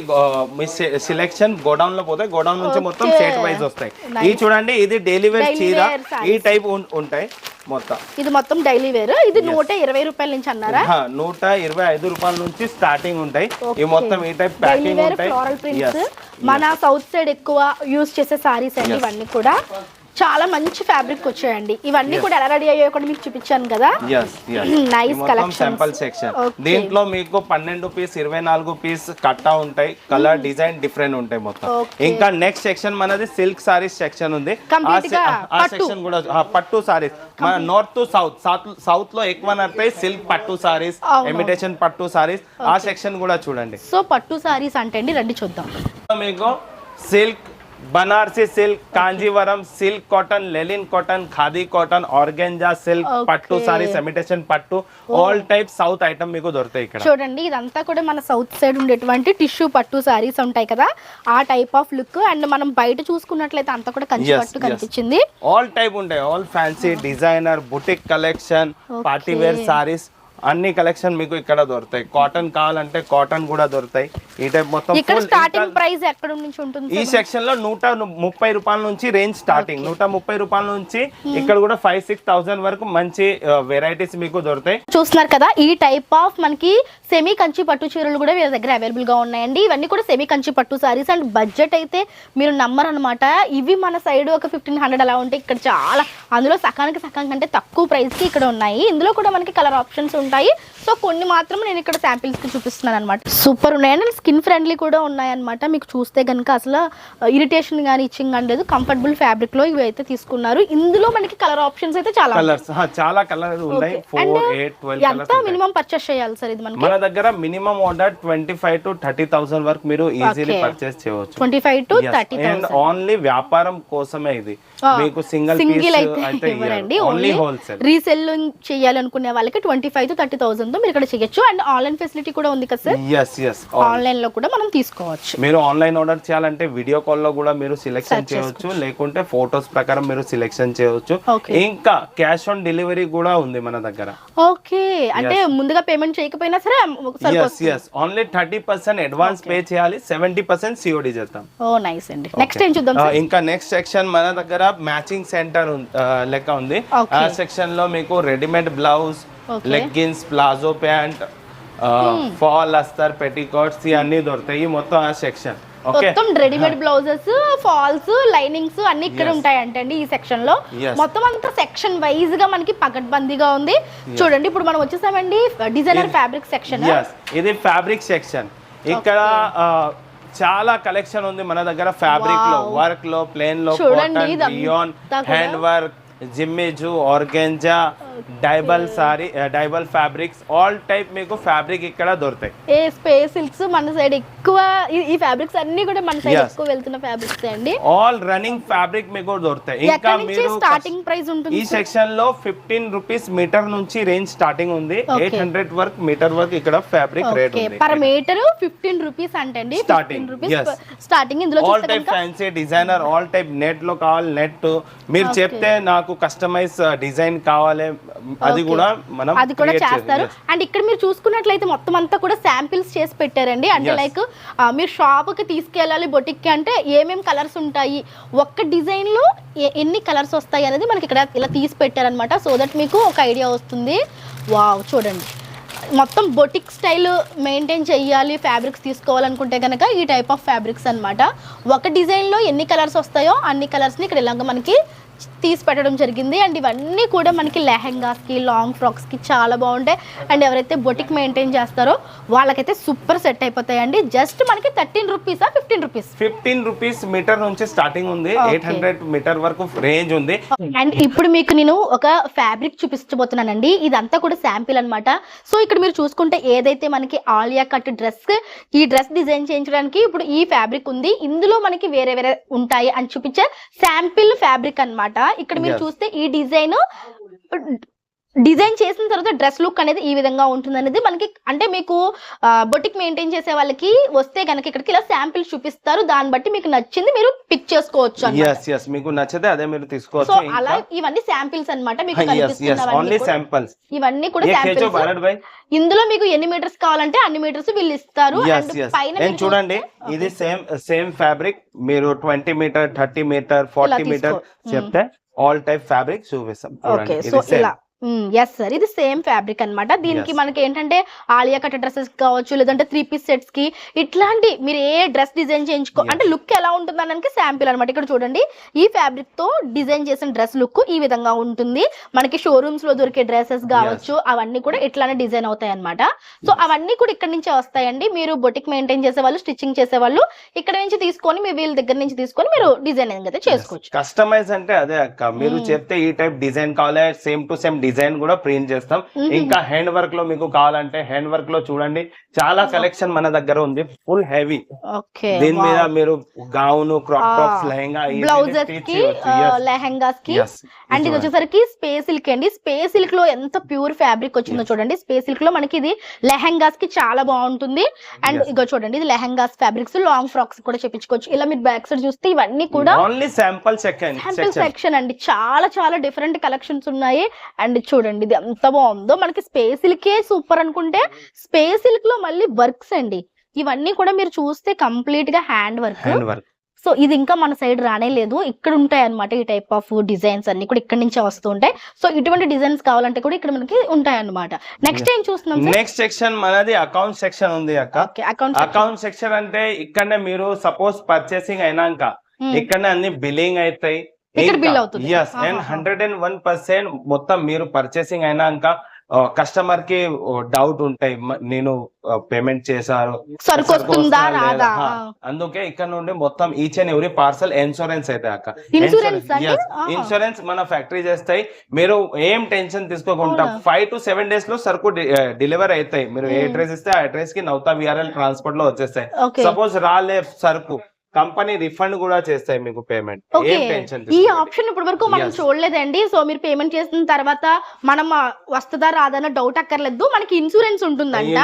మీ సెలెక్షన్ గోడౌన్ లో పోతాయి. గోడౌన్ నుంచి మొత్తం సెట్ వైజ్ వస్తాయి. ఇది చూడండి, ఇది డైలీ వేర్ చీర, ఈ టైప్ ఉంటాయి మొత్తం. ఇది మొత్తం డైలీ వేర్. ఇది 120 రూపాయల నుంచి అన్నారా? 125 రూపాయల నుంచి స్టార్టింగ్ ఉంటాయి. ఈ మొత్తం ఈ టైప్ ప్యాకింగ్ ఉంటాయి. ఫ్లోరల్ ప్రింట్స్ మన సౌత్ సైడ్ ఎక్కువ యూజ్ చేసే సారీస్ అండి ఇవన్నీ కూడా. చాలా మంచి ఫ్యాబ్రిక్ వచ్చాయండి. ఇవన్నీ కూడా ఎలా రెడీ అయ్యాయో కూడా మీకు చూపించాను కదా. Nice collection. Sample section. దీంట్లో మీకు 12 పీస్ 24 పీస్ కట్టా ఉంటాయి. కలర్ డిజైన్ డిఫరెంట్ ఉంటాయి మొత్తం. ఇంకా నెక్స్ట్ సెక్షన్ మనది సిల్క్ సారీస్ సెక్షన్ ఉంది. ఆ సెక్షన్ కూడా పట్టు సారీస్. మన నార్త్ టు సౌత్ లో ఎక్కువ నడతాయి సిల్క్ పట్టు సారీస్, ఇమిటేషన్ పట్టు సారీస్. ఆ సెక్షన్ కూడా చూడండి. సో పట్టు సారీస్ అంటే అండి రండి చూద్దాం. మీకు silk Banarasi silk, Kanjeevaram silk cotton, linen cotton, khadi cotton, organza silk, Okay. పట్టు సారీస్, ఇమిటేషన్ పట్టు, ఆల్ టైప్ సౌత్ ఐటమ్ మీకు దొరుకుతాయి ఇక్కడ. చూడండి ఇదంతా కూడా మన సౌత్ సైడ్ ఉండేటువంటి టిష్యూ పట్టు సారీస్ ఉంటాయి కదా, ఆ టైప్ ఆఫ్ లుక్. అండ్ మనం బయట చూసుకున్నట్లయితే అంతా కూడా కంచి Yes, పట్టు yes. కనిపించింది. ఆల్ టైప్ ఉంటాయి, all fancy designer boutique collection, party wear saris అన్ని కలెక్షన్ మీకు ఇక్కడ దొరుకుతాయి. కాటన్ కావాలంటే కాటన్ కూడా దొరుకుతాయి. ఈ టైప్ మొత్తం ఇక్కడ full స్టార్టింగ్ ప్రైస్ ఎక్కడ నుంచి ఉంటుంది? ఈ సెక్షన్ లో 130 రూపాయల నుంచి రేంజ్ స్టార్టింగ్. 130 రూపాయల నుంచి ఇక్కడ కూడా 5-6,000 వరకు మంచి వెరైటీస్ మీకు దొరుకుతాయి. చూస్తున్నారు కదా, ఈ టైప్ ఆఫ్ మనకి సెమీ కంచి పట్టు చీరలు కూడా వీళ్ళ దగ్గర అవైలబుల్ గా ఉన్నాయండి. ఇవన్నీ కూడా సెమీ కంచి పట్టు సారీస్. అండ్ బడ్జెట్ అయితే మీరు నమ్మరు అనమాట. ఇవి మన సైడ్ ఒక 1500 అలా ఉంటాయి, ఇక్కడ చాలా అందులో సకానికి సగం కంటే తక్కువ ప్రైస్ కి ఇక్కడ ఉన్నాయి. ఇందులో కూడా మనకి కలర్ ఆప్షన్స్ ఉంటాయి. సో కొన్ని మాత్రం నేను ఇక్కడ శాంపిల్స్ కి చూపిస్తున్నాను అనమాట. సూపర్ ఉన్నాయండి, స్కిన్ ఫ్రెండ్లీ కూడా ఉన్నాయన్నమాట. మీకు చూస్తే కనుక అసలు ఇరిటేషన్ గానీ ఇచ్చింగ్ అని లేదు. కంఫర్టబుల్ ఫ్యాబ్రిక్ లో ఇవి అయితే తీసుకున్నారు. ఇందులో మనకి కలర్ ఆప్షన్స్ అయితే చాలా కలర్స్ చాలా కలర్స్ ఉన్నాయి. 4, 8, 12 ఎంత కలర్స్. మినిమం పర్చేస్ చేయాలి సార్ ఇది మనకి? మన దగ్గర మినిమం ఆర్డర్ 25,000 to 30,000 వరకు మీరు ఈజీలీ Okay. పర్చేస్ చేయవచ్చు. 25,000 to 30,000. అండ్ ఓన్లీ వ్యాపారం కోసమే ఇది. మీకు సింగిల్ సింగిల్ పీస్ అయితే అయితే ఇవ్వరండి. Only wholesale. రీసెల్లింగ్ చేయాలనుకునే వాళ్ళకి 25,000 to 30,000 తో మీరు ఇక్కడ చేయొచ్చు. అండ్ ఆన్లైన్ ఫెసిలిటీ కూడా ఉంది కదా సార్? ఎస్ ఆన్లైన్ లో కూడా మనం తీసుకోవచ్చు. మీరు ఆన్లైన్ ఆర్డర్ చేయాలంటే వీడియో కాల్ లో కూడా మీరు సెలెక్షన్ చేయవచ్చు, లేకుంటే ఫోటోస్ ప్రకారం మీరు సెలెక్షన్ చేయవచ్చు. Okay. ఇంకా క్యాష్ ఆన్ డెలివరీ కూడా ఉంది మన దగ్గర. ఓకే, అంటే ముందుగా పేమెంట్ చేయకపోయినా సరే ఎస్ ఓన్లీ 30% అడ్వాన్స్ పే చేయాలి, 70% సిఓడి చేద్దాం. ఓ నైస్ అండి. నెక్స్ట్ ఏం చూద్దాం సార్? ఇంకా నెక్స్ట్ సెక్షన్ మన దగ్గర మ్యాచింగ్ సెంటర్ లెక్క ఉంది. Okay. ఆ సెక్షన్ లో మీకు readymade blouse, Okay. Leggings, palazzo pant, fall అస్తర్, పెట్టికోట్స్ ఇవన్నీ దొరుకుతాయి. మొత్తం ఆ సెక్షన్. ఓకే, మొత్తం రెడీమేడ్ బ్లౌజెస్, ఫాల్స్, లైనింగ్స్ అన్ని ఇక్కడ ఉంటాయంటండి ఈ సెక్షన్ లో. Yes. మొత్తం అంతా సెక్షన్ వైజ్ గా మనకి పకడ్బందీగా ఉంది. చూడండి ఇప్పుడు మనం వచ్చేసామండి డిజైనర్ ఫ్యాబ్రిక్ సెక్షన్. ఇది ఫ్యాబ్రిక్ సెక్షన్. ఇక్కడ చాలా కలెక్షన్ ఉంది మన దగ్గర. ఫ్యాబ్రిక్ లో, వర్క్ లో, ప్లేన్ లో, చూడండి కాటన్, ఇదంతా రియాన్, కూడా. Hand work, జిమ్మిజు, organza, డైబల్ sorry, డైబల్ fabrics, all type మీకు ఫ్యాబ్రిక్ ఇక్కడ దొరుకుతాయి. ఏ స్పేస్ సిల్క్స్ మన సైడ్ ఎక్కువ, ఈ ఫ్యాబ్రిక్స్ అన్ని కూడా మన సైడ్ Yes. ఎక్కువ వెళ్తున్న ఫ్యాబ్రిక్స్ అండి. ఆల్ రన్నింగ్ ఫ్యాబ్రిక్ మీకు దొరుకుతాయి. ఇంకా ఎక్కడి నుంచి మీరు స్టార్టింగ్ ప్రైస్ ఉంటుంది? ఈ సెక్షన్ లో 15 రూపీస్ మీటర్ నుంచి రేంజ్ స్టార్టింగ్ ఉంది. Okay. 800 వర్క్ మీటర్ వర్క్ ఇక్కడ ఫ్యాబ్రిక్ రేట్ ఓకే, ఉంది. పర్ మీటర్ 15 రూపీస్ అంటండి. Starting, 15 rupees yes. స్టార్టింగ్. ఇందులో ఆల్ చూస్తే టైప్ కనుక fancy designer, all type net లో కావాలి, నెట్ మీరు Okay. చెప్తే నాకు కస్టమైజ్ డిజైన్ కావాలి, అది Okay. కూడా మనం అది కూడా create చేస్తారు. చేయాలి. అండ్ ఇక్కడ మీరు చూసుకున్నట్లయితే మొత్తం అంతా కూడా శాంపిల్స్ చేసి పెట్టారండి. అంటే Yes. లైక్ మీరు షాప్ కి తీసుకెళ్ళాలి బొటిక్ కి అంటే ఏమేమి కలర్స్ ఉంటాయి, ఒక్క డిజైన్ లో ఎన్ని కలర్స్ వస్తాయి అనేది మనకి ఇక్కడ ఇలా తీసి పెట్టారనమాట. సో దట్ మీకు ఒక ఐడియా వస్తుంది. వావ్ చూడండి, మొత్తం బొటిక్ స్టైల్ మెయింటైన్ చేయాలి, ఫ్యాబ్రిక్స్ తీసుకోవాలనుకుంటే కనుక ఈ టైప్ ఆఫ్ ఫ్యాబ్రిక్స్ అన్నమాట. ఒక డిజైన్లో ఎన్ని కలర్స్ వస్తాయో అన్ని కలర్స్ని ఇక్కడ ఇలాగ మనకి తీసి పెట్టడం జరిగింది. అండ్ ఇవన్నీ కూడా మనకి లెహెంగాస్కి, లాంగ్ ఫ్రాక్స్కి చాలా బాగుంటాయి. అండ్ ఎవరైతే బొటిక్ మెయింటైన్ చేస్తారో వాళ్ళకైతే సూపర్ సెట్ అయిపోతాయండి. జస్ట్ మనకి 13 రూపీసా 15 రూపీస్? 15 రూపీస్ మీటర్ నుంచి స్టార్టింగ్ ఉంది. Okay. 800 మీటర్ వరకు రేంజ్ ఉంది. అండ్ ఇప్పుడు మీకు నేను ఒక ఫ్యాబ్రిక్ చూపించబోతున్నానండి. ఇదంతా కూడా శాంపిల్ అన్నమాట. సో ఇక్కడ మీరు చూసుకుంటే ఏదైతే మనకి ఆలియా కట్ డ్రెస్, ఈ డ్రెస్ డిజైన్ చేయించడానికి ఇప్పుడు ఈ ఫ్యాబ్రిక్ ఉంది. ఇందులో మనకి వేరే వేరే ఉంటాయి అని చూపించే శాంపిల్ ఫ్యాబ్రిక్ అన్నమాట. ఇక్కడ మీరు Yes. చూస్తే ఈ డిజైన్ చేసిన తర్వాత డ్రెస్ లుక్ అనేది ఈ విధంగా ఉంటుంది అనేది మనకి, అంటే మీకు బొటిక్ మెయింటైన్ చేసే వాళ్ళకి వస్తే కనుక ఇక్కడికి ఇలా శాంపిల్ చూపిస్తారు. దాన్ని బట్టి మీకు నచ్చింది మీరు పిక్ చేసుకోవచ్చు అన్నమాట. ఎస్ మీకు నచ్చితే అదే మీరు సో తీసుకోవచ్చు. అలా ఇవన్నీ శాంపిల్స్ అన్నమాట. మీకు ఓన్లీ కనిపిస్తున్నవన్నీ కూడా- శాంపిల్స్. ఇవన్నీ కూడా శాంపిల్స్. ఇందులో మీకు ఎన్ని మీటర్స్ కావాలంటే అన్ని మీటర్స్ వీళ్ళు ఇస్తారు. అండ్ పైన నేను చూడండి, ఇది సేమ్ ఫ్యాబ్రిక్ మీరు 20 మీటర్, 30 మీటర్, 40 మీటర్ చెప్తే ఆల్ టైప్ ఫ్యాబ్రిక్ చూపిస్తాం. ఓకే, సో ఇలా ఎస్ సార్, ఇది సేమ్ ఫ్యాబ్రిక్ అన్నమాట. దీనికి Yes. మనకి ఏంటంటే ఆలియా కట్ డ్రెస్సెస్ కావచ్చు, లేదంటే 3 పీస్ సెట్స్ కి ఇట్లాంటి మీరు ఏ డ్రెస్ డిజైన్ చేయించుకో అంటే లుక్ ఎలా ఉంటుంది అనడానికి శాంపిల్ అన్నమాట. ఇక్కడ చూడండి, ఈ ఫ్యాబ్రిక్ తో డిజైన్ చేసిన డ్రెస్ లుక్ ఈ విధంగా ఉంటుంది. మనకి షోరూమ్స్ లో దొరికే డ్రెస్సెస్ కావచ్చు, అవన్నీ కూడా ఇట్లానే డిజైన్ అవుతాయి అన్నమాట. సో అవన్నీ కూడా ఇక్కడ నుంచే వస్తాయండి. మీరు బొటిక్ మెయింటైన్ చేసే వాళ్ళు, స్టిచ్చింగ్ చేసే వాళ్ళు ఇక్కడ నుంచి తీసుకొని మీ వీళ్ళ దగ్గర నుంచి తీసుకొని మీరు డిజైన్ అయితే చేసుకోవచ్చు. కస్టమైజ్ అంటే అదే అక్క, మీరు చెప్తే ఈ టైప్ డిజైన్ కావాలి, సేమ్ టు సేమ్ డిజైన్ కూడా ప్రింట్ చేస్తాం. ఇంకా హ్యాండ్ వర్క్ లో మీకు కావాలంటే హ్యాండ్ వర్క్ లో చూడండి చాలా కలెక్షన్ మన దగ్గర ఉంది, ఫుల్ హెవీ. ఓకే, దీని మీద మీరు gown, crop tops, lehenga, blouses కి, లెహంగాస్ కి. అండ్ ఇది వచ్చేసరికి స్పేస్ సిల్క్ అండి. స్పేస్ సిల్క్ లో ఎంత ప్యూర్ ఫ్యాబ్రిక్ వచ్చిందో చూడండి. స్పేస్ సిల్క్ లో మనకి ఇది లెహంగాస్ కి చాలా బాగుంటుంది. అండ్ ఇగో చూడండి, ఇది లెహంగాస్ ఫ్యాబ్రిక్స్, లాంగ్ ఫ్రాక్స్ కూడా చేపించుకోవచ్చు. ఇలా మీరు బ్యాక్ సైడ్ చూస్తే ఇవన్నీ కూడా ఓన్లీ శాంపుల్ సెక్షన్ అండి. చాలా చాలా డిఫరెంట్ కలెక్షన్స్ ఉన్నాయి. అండ్ చూడండి ఇది ఎంత బాగుందో. మనకి స్పేస్ సిల్కే సూపర్ అనుకుంటే స్పేస్ సిల్క్ లో మళ్ళీ వర్క్స్ అండి. ఇవన్నీ కూడా మీరు చూస్తే కంప్లీట్ గా హ్యాండ్ వర్క్. సో ఇది ఇంకా మన సైడ్ రానే లేదు. ఇక్కడ ఉంటాయి అన్నమాట ఈ టైప్ ఆఫ్ డిజైన్స్ అన్ని కూడా ఇక్కడ నుంచే వస్తూ ఉంటాయి. సో ఇటువంటి డిజైన్స్ కావాలంటే కూడా ఇక్కడ మనకి ఉంటాయి అన్నమాట. నెక్స్ట్ ఏం చూస్తున్నాం? నెక్స్ట్ సెక్షన్ మనది అకౌంట్ సెక్షన్ ఉంది అక్క. అకౌంట్ సెక్షన్ అంటే ఇక్కడనే మీరు సపోజ్ పర్చేసింగ్ అయినాక ఇక్కడనే అన్ని బిల్లింగ్ అవుతాయి. ఎస్, అండ్ 101% మొత్తం మీరు పర్చేసింగ్ అయినాక కస్టమర్ కి డౌట్ ఉంటాయి, నేను పేమెంట్ చేశారు, సరుకు వస్తుందా రాదా. అందుకే ఇక్కడ నుండి మొత్తం each and every parcel insurance అయితే అక్క. ఇన్సూరెన్స్ మన ఫ్యాక్టరీ చేస్తాయి. మీరు ఏం టెన్షన్ తీసుకోకుండా 5 to 7 days లో సరుకు డెలివరీ అవుతాయి. మీరు ఏ అడ్రస్ ఇస్తే ఆ అడ్రస్ కి నౌతా విఆర్ఎల్ ట్రాన్స్పోర్ట్ లో వచ్చేస్తాయి. సపోజ్ రాలే సరుకు, కంపెనీ రిఫండ్ కూడా చేస్తాయి మీకు పేమెంట్. ఏం టెన్షన్. ఈ ఆప్షన్ ఇప్పటి వరకు మనం చూడలేదండి. సో మీరు పేమెంట్ చేసిన తర్వాత మనం వస్తుందా రాదన్న డౌట్ అక్కర్లేదు. మనకి ఇన్సూరెన్స్ ఉంటుందంట.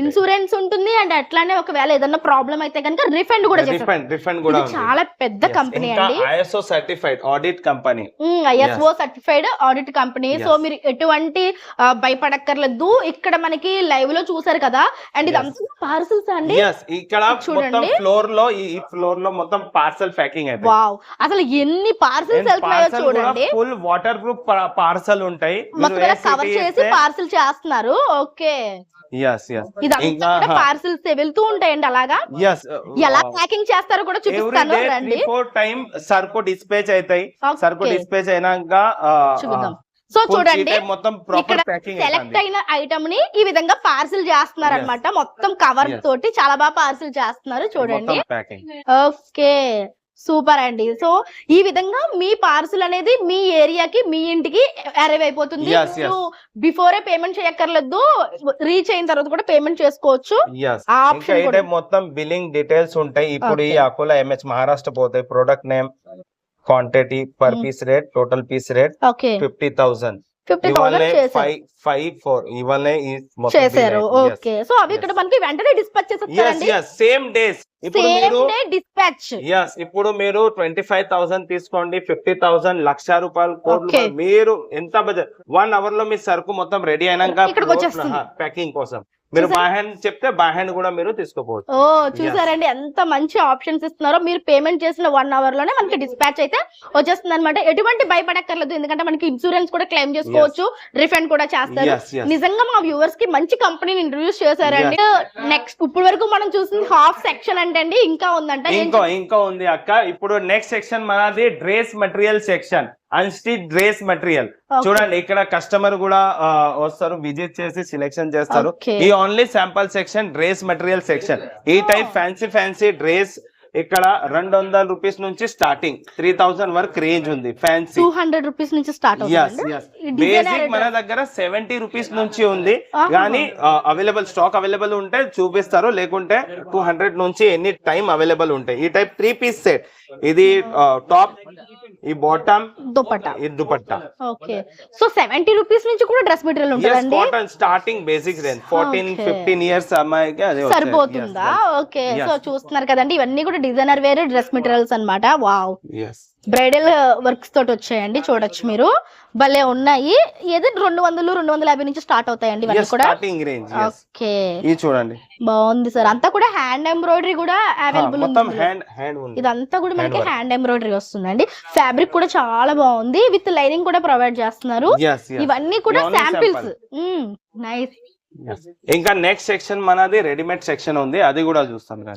ఇన్సూరెన్స్ ఉంటుంది. అండ్ అట్లానే ఒకవేళ ఏదన్నా ప్రాబ్లం అయితే కనుక రిఫండ్ కూడా చేస్తారు. చాలా పెద్ద కంపెనీ అండి. ISO certified audit company. ISO certified audit company. So మీరు ఎటువంటి భయపడక్కర్లేదు. ఇక్కడ మనకి లైవ్ లో చూసారు కదా. అండ్ ఇది అంతా పార్సల్స్ అండి. ఇక్కడ చూడండి ఫ్లోర్ లో లో మొత్తం పార్సల్ ప్యాకింగ్ అయితే. వావ్, అసలు ఎన్ని పార్సల్స్ వెళ్తున్నాయో చూడండి. ఫుల్ వాటర్ ప్రూఫ్ పార్సల్ ఉంటాయి. కవర్ చేసి పార్సల్ చేస్తున్నారు. ఓకే, ఇదంతా పార్సల్స్ వెళ్తూ ఉంటాయండి. అలాగా ఎలా ప్యాకింగ్ చేస్తారో కూడా చూపిస్తాను రండి. టైం సరుకు డిస్పాచ్ అవుతాయి. సరుకు డిస్పాచ్ అయినాక చూద్దాం. సో చూడండి, మొత్తం ఇక్కడ సెలెక్ట్ అయిన ఐటమ్ ని ఈ విధంగా పార్సిల్ చేస్తున్నారు అనమాట. మొత్తం కవర్ తోటి చాలా బాగా పార్సిల్ చేస్తున్నారు చూడండి. ఓకే, సూపర్ అండి. సో ఈ విధంగా మీ పార్సిల్ అనేది మీ ఏరియాకి, మీ ఇంటికి అరైవ్ అయిపోతుంది. బిఫోరే పేమెంట్ చేయక్కర్లేదు. రీచ్ అయిన తర్వాత కూడా పేమెంట్ చేసుకోవచ్చు. మొత్తం బిల్లింగ్ డీటెయిల్స్ ఉంటాయి. ఇప్పుడు ఈ అకోలా ఎంహెచ్ మహారాష్ట్ర పోతాయి. Product name, quantity, per piece rate, total piece rate 50,000 చేశారు. ఓకే, సో అవి ఇక్కడ మనకి వెంటనే డిస్పాచ్ చేసేస్తారండి. Same days. డిస్పాచ్. ఇప్పుడు మీరు 25,000 తీసుకోండి, 50,000, ₹1,00,000 మీరు ఎంత బడ్జెట్ 1 hour లో మీ సరుకు మొత్తం రెడీ అయినాక ప్యాకింగ్ కోసం మీరు బై హ్యాండ్ చెప్తే బై హ్యాండ్ కూడా మీరు తీసుకోవచ్చు. ఓ చూసారండి ఎంత మంచి ఆప్షన్స్ ఇస్తున్నారో. మీరు పేమెంట్ చేసిన 1 hour లోనే మనకి డిస్పాచ్ అయితే వచ్చేస్తుంది అనమాట. ఎటువంటి భయపడక్కర్లేదు. ఎందుకంటే మనకి ఇన్సూరెన్స్ కూడా క్లెయిమ్ చేసుకోవచ్చు, రిఫండ్ కూడా చేస్తారు. నిజంగా మా వ్యూవర్స్ కి మంచి కంపెనీని ఇంట్రొడ్యూస్ చేశారండి. నెక్స్ట్ ఇప్పుడు వరకు మనం చూసిన హాఫ్ సెక్షన్ అంటే అండి ఇంకా ఉందంట. ఇంకా ఉంది అక్క. ఇప్పుడు నెక్స్ట్ సెక్షన్ మనది dress material section. Unstitch dress material చూడండి. ఇక్కడ కస్టమర్ కూడా వస్తారు, విజిట్ చేసి సెలెక్షన్ చేస్తారు. ఈ only sample section dress material section. ఈ టైప్ ఫ్యాన్సీ డ్రెస్ ఇక్కడ 200 రూపీస్ నుంచి స్టార్టింగ్ 3000 వరకు రేంజ్ ఉంది. ఫ్యాన్సీ 200 రూపీస్ నుంచి స్టార్ట్ అవుతుంది. బేసిక్ మన దగ్గర 70 రూపీస్ నుంచి ఉంది. కానీ అవైలబుల్ స్టాక్ అవైలబుల్ ఉంటే చూపిస్తారు, లేకుంటే 200 నుంచి ఎనీ టైం అవైలబుల్ ఉంటాయి. ఈ టైప్ 3 పీస్ సెట్. ఇది టాప్, ఈ బాటమ్, దుపట్టా, ఈ దుపట్టా. ఓకే, సో 70 రూపీస్ నుంచి కూడా డ్రెస్ మెటీరియల్ ఉంటుందండి. Cotton starting basic range 14-15 years అమ్మాయికి అది సరిపోతుందా? ఓకే, సో చూస్తున్నారు కదండి, ఇవన్నీ కూడా డిజైనర్ వేర్ డ్రెస్ మెటీరియల్స్ అన్నమాట. వావ్, బ్రైడల్ వర్క్స్ తోటి వచ్చాయండి. చూడొచ్చు మీరు, భలే ఉన్నాయి. ఏది 200-250 నుంచి స్టార్ట్ అవుతాయండి ఇవన్నీ కూడా. ఓకే, ఇది చూడండి, బాగుంది సార్. అంతా కూడా హ్యాండ్ ఎంబ్రాయిడరీ కూడా అవైలబుల్ ఉంది. ఇదంతా కూడా మనకి హ్యాండ్ ఎంబ్రాయిడరీ వస్తుందండి. ఫ్యాబ్రిక్ కూడా చాలా బాగుంది. విత్ లైనింగ్ కూడా ప్రొవైడ్ చేస్తున్నారు. ఇవన్నీ కూడా శాంపిల్స్. నైస్. ఇంకా నెక్స్ట్ సెక్షన్ మనది రెడీమేడ్ సెక్షన్ ఉంది, అది కూడా చూస్తాం.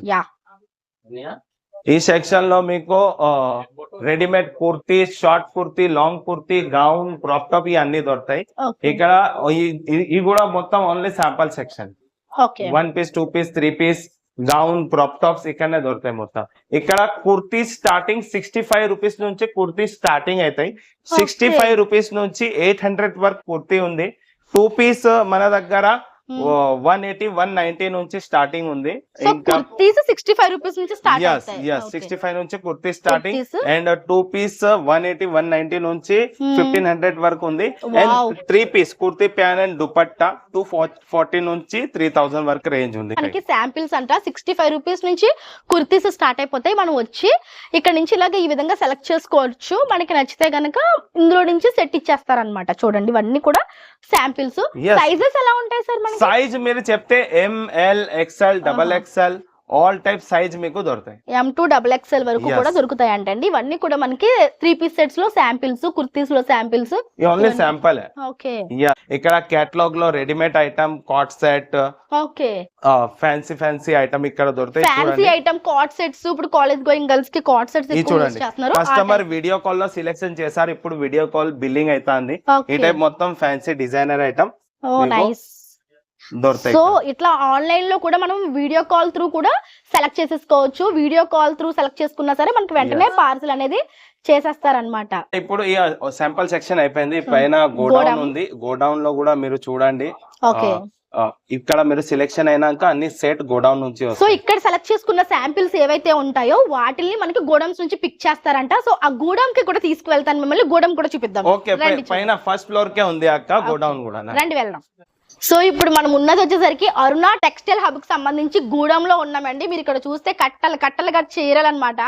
ఈ సెక్షన్ లో మీకు readymade kurti, short kurti, long kurti, gown, crop top ఇవన్నీ దొరుకుతాయి. ఇక్కడ ఇది కూడా మొత్తం only sample section. 1 piece, 2 piece, 3 piece, gown crop tops ఇక్కడనే దొరుకుతాయి మొత్తం. ఇక్కడ కుర్తీ స్టార్టింగ్ 65 రూపీస్ నుంచి కుర్తీ స్టార్టింగ్ అవుతాయి. 65 రూపీస్ నుంచి 800 వరకు కుర్తీ ఉంది. 2 పీస్ మన దగ్గర 180 190 నుంచి స్టార్టింగ్ ఉంది. సో ఇంకా కుర్తీస్ 65 రూపీస్ నుంచి స్టార్ట్ yes అవుతాయి. yes 65 నుంచి kurti starting kurtis. And 2 piece 180 190 నుంచి 1500 వరకు ఉంది. Wow. And 3 piece kurti pant and dupatta 240 నుంచి 3000 వరకు రేంజ్ ఉంది. మనకి శాంపిల్స్ అంట 65 రూపీస్ నుంచి కుర్తీస్ స్టార్ట్ అయిపోతాయి. మనం వచ్చి ఇక్కడ నుంచి ఇలాగ ఈ విధంగా సెలెక్ట్ చేసుకోవచ్చు. మనకి నచ్చితే గనక ఇందులో నుంచి సెట్ ఇచ్చేస్తారన్నమాట. చూడండి ఇవన్నీ కూడా శాంపిల్స్. Yes. సైజెస్ ఎలా ఉంటాయి సార్ మనకి? సైజ్ మీరు చెప్తే ML XL XXL all type size మీకు దొరుకుతాయి. M2 XXL వరకు Yes. కూడా దొరుకుతాయి అంటండి. ఇవన్నీ కూడా మనకి 3 పీస్ సెట్స్ లో శాంపిల్స్, కుర్తీస్ లో శాంపిల్స్. Only sample. ఓకే ఇక్కడ కేటలాగ్ లో రెడీమేడ్ ఐటమ్ కాట్ సెట్ ఓకే ఫ్యాన్సీ ఐటమ్ ఇక్కడ దొరుకుతాయి. ఫ్యాన్సీ చూడండి ఐటమ్ కాట్ సెట్స్. ఇప్పుడు కాలేజ్ గోయింగ్ గర్ల్స్ కి కాట్ సెట్స్ ఇది ఎక్కువ యూస్ చూడండి చేస్తున్నారు. కస్టమర్ వీడియో కాల్ లో సెలెక్షన్ చేశారు. ఇప్పుడు వీడియో కాల్ బిల్లింగ్ అవుతుంది. ఈ టైప్ మొత్తం fancy designer item oh nice. దొరుకుతాయి. సో ఇట్లా ఆన్లైన్ లో కూడా మనం వీడియో కాల్ త్రూ కూడా సెలెక్ట్ చేసేసుకోవచ్చు. వీడియో కాల్ త్రూ సెలెక్ట్ చేసుకున్నా సరే మనకి వెంటనే పార్సల్ అనేది చేసేస్తారన్నమాట. ఇప్పుడు ఈ శాంపుల్ సెక్షన్ అయిపోయింది. పైన గోడౌన్ ఉంది. గోడౌన్ లో కూడా మీరు చూడండి. ఓకే ఇక్కడ మీరు సెలెక్షన్ అయినాక అన్ని సెట్ గోడౌన్ నుంచి సో వస్తాయి. ఇక్కడ సెలెక్ట్ చేసుకున్న శాంపిల్స్ ఏవైతే ఉంటాయో వాటిని మనకి గోడౌన్స్ నుంచి పిక్ చేస్తారంట. సో ఆ గోడౌన్ కి కూడా తీసుకువెళ్తాను మిమ్మల్ని. గోడౌన్ కూడా చూపిద్దాం. ఓకే పైన ఫస్ట్ ఫ్లోర్ కే ఉంది అక్క గోడౌన్ కూడా. రండి వెళ్దాం. సో ఇప్పుడు మనం ఉన్నది వచ్చేసరికి అరుణ టెక్స్టైల్ హబ్ కి సంబంధించి గూడెం లో ఉన్నామండి. మీరు ఇక్కడ చూస్తే కట్టలుగా చీరలు అన్నమాట.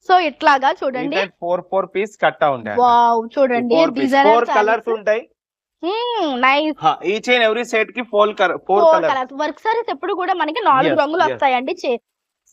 సో ఇట్లాగా చూడండి 4 పీస్ కట్టా ఉంటాయి. వావ్ చూడండి 4 కలర్స్ ఉంటాయి. Nice. Each and every set కి 4 కలర్స్. వర్క్ సారీస్ ఎప్పుడు కూడా మనకి 4 Yes, రంగులు yes. వస్తాయండి.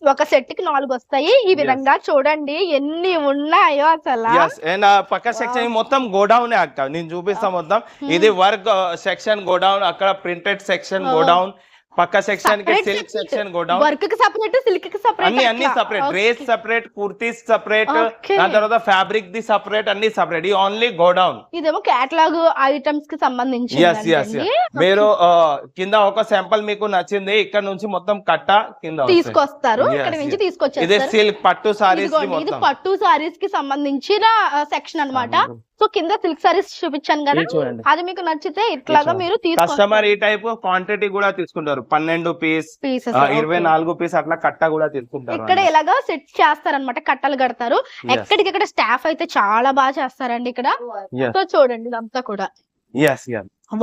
ఒక సెట్ కి 4 వస్తాయి. ఈ విధంగా చూడండి ఎన్ని ఉన్నాయో అసలు. అండ్ పక్క సెక్షన్ మొత్తం గోడౌన్ అక్క నేను చూపిస్తా మొత్తం. ఇది వర్క్ సెక్షన్ గోడౌన్, అక్కడ ప్రింటెడ్ సెక్షన్ గోడౌన్, పక్క సెక్షన్ కి సిల్క్ సెక్షన్ గోడౌన్. వర్క్ కి సెపరేట్, సిల్క్ కి సెపరేట్, అన్ని separate. Dress separate, kurtis separate, దాని తర్వాత ఫ్యాబ్రిక్ ది సెపరేట్, అన్ని సెపరేట్. ఈ ఓన్లీ గోడౌన్. ఇదేమో కేటలాగ్ ఐటమ్స్ కి సంబంధించి. మీరు కింద ఒక శాంపుల్ మీకు నచ్చింది ఇక్కడ నుంచి మొత్తం కట్ట కింద తీసుకొస్తారు. ఇక్కడ నుంచి తీసుకొచ్చారు. ఇది సిల్క్ పట్టు సారీస్. ఇది పట్టు సారీస్ కి సంబంధించిన సెక్షన్ అన్నమాట. సో కింద సిల్క్ సారీస్ చూపించాను కదా, అది మీకు నచ్చితే ఇట్లాగా మీరు కస్టమర్ ఈ టైప్ క్వాంటిటీ కూడా తీసుకుంటారు. 12 పీస్ 24 పీస్ అట్లా కట్ట కూడా తీసుకుంటారు. ఇక్కడ ఇలాగా సెట్ చేస్తారన్నమాట. కట్టలు కడతారు. ఎక్కడికక్కడ స్టాఫ్ అయితే చాలా బాగా చేస్తారండి ఇక్కడ. సో చూడండి ఇదంతా కూడా.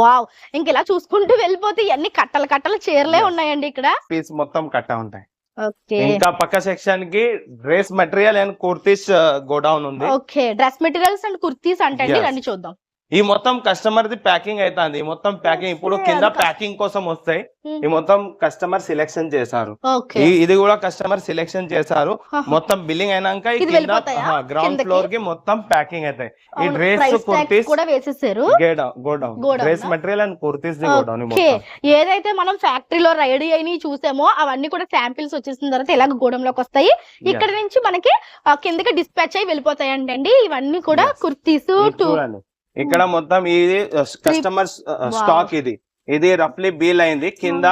వావ్ ఇంక ఇలా చూసుకుంటూ వెళ్ళిపోతే ఇవన్నీ కట్టలు చీరలే ఉన్నాయండి ఇక్కడ. పీస్ మొత్తం కట్ట ఉంటాయి. ఓకే ఇంకా పక్క సెక్షన్ కి dress material and kurtis godown ఉంది. Okay dress materials and kurtis అంటే రండి చూద్దాం. ఈ మొత్తం కస్టమర్ ది ప్యాకింగ్ అవుతుంది. ఈ మొత్తం ప్యాకింగ్ ఇప్పుడు కింద ప్యాకింగ్ కోసం వస్తాయి. ఈ మొత్తం కస్టమర్ సెలెక్షన్ చేశారు. ఇది కూడా కస్టమర్ సెలెక్షన్ చేశారు. మొత్తం బిల్లింగ్ అయినాక గ్రౌండ్ ఫ్లోర్ కి మొత్తం ప్యాకింగ్ అవుతాయి. ఈ డ్రెస్ కుర్తీస్ కూడా వేసేసారు. Godown dress material and kurtis the godown. ఏదైతే మనం ఫ్యాక్టరీలో రెడీ అయిన చూసామో అవన్నీ కూడా శాంపిల్స్ వచ్చేసిన తర్వాత ఇలాగ గోడౌన్ లోకి వస్తాయి. ఇక్కడ నుంచి మనకి కిందకి డిస్పాచ్ అయ్యి వెళ్ళిపోతాయి అండి. ఇవన్నీ కూడా కుర్తీస్. ఇక్కడ మొత్తం ఇది కస్టమర్ స్టాక్. ఇది రఫ్లీ బిల్ అయింది. కింద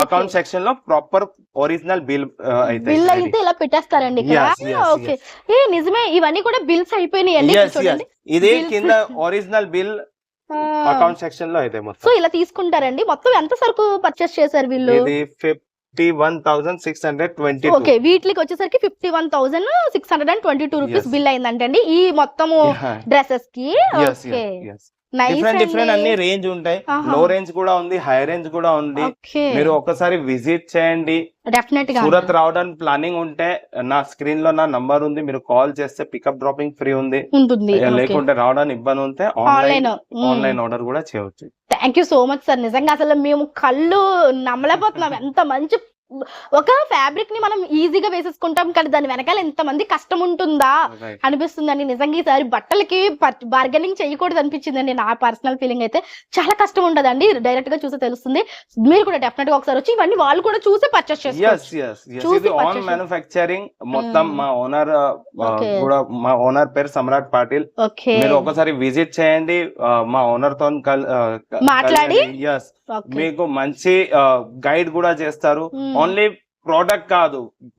అకౌంట్ సెక్షన్ లో ప్రాపర్ ఒరిజినల్ బిల్ అయితే ఇలా పెట్టేస్తారండి ఇక్కడ. ఓకే నిజమే ఇవన్నీ కూడా బిల్స్ అయిపోయినాయి. ఇది కింద ఒరిజినల్ బిల్ అకౌంట్ సెక్షన్ లో అయితే మొత్తం. సో ఇలా తీసుకుంటారండి. మొత్తం ఎంత సరుకు పర్చేస్ చేశారు వీళ్ళు? ఇది 51,622. ఓకే వీటికి వచ్చేసరికి 51,622 రూపీస్ బిల్ అయిందంటండి ఈ మొత్తము డ్రెస్సెస్ కి. ఓకే డిఫరెంట్ అన్ని రేంజ్ ఉంటాయి. లో రేంజ్ కూడా ఉంది, హై రేంజ్ కూడా ఉంది. మీరు ఒకసారి విజిట్ చేయండి. డెఫినెట్ గా సూరత్ రావడానికి ప్లానింగ్ ఉంటే నా స్క్రీన్ లో నా నంబర్ ఉంది. మీరు కాల్ చేస్తే పికప్ డ్రాపింగ్ ఫ్రీ ఉంది. లేకుంటే రావడానికి ఇబ్బంది ఉంటే ఆన్లైన్ ఆర్డర్ కూడా చేయవచ్చు. Thank you so much sir. నిజంగా అసలు మేము కళ్ళు నమ్మలేకపోతున్నాం. ఎంత మంచి ఒక ఫ్యాబ్రిక్ ని మనం ఈజీగా వేసేసుకుంటాం కానీ దాని వెనకాల ఎంతమంది కష్టం ఉంటుందా అనిపిస్తుందండి. నిజంగా ఈసారి బట్టలకి బార్గెనింగ్ చేయకూడదు అనిపించిందండి. నా పర్సనల్ ఫీలింగ్ అయితే చాలా కష్టం ఉండదండి, డైరెక్ట్ గా చూసి తెలుస్తుంది. మీరు కూడా డెఫినెట్ గా ఒకసారి వచ్చి ఇవన్నీ వాళ్ళు కూడా చూసి పర్చేస్ చేసుకోవచ్చు. ఇది ఆన్ మ్యానుఫ్యాక్చరింగ్ మొత్తం మా ఓనర్ కూడా, మా ఓనర్ పేరు సమ్రాట్ పాటిల్. ఓకే, మీరు ఒకసారి విజిట్ చేయండి, మా ఓనర్ తో మాట్లాడి మీకు మంచి గైడ్ కూడా చేస్తారు. ఓన్లీ ప్రోడక్ట్ కాదు,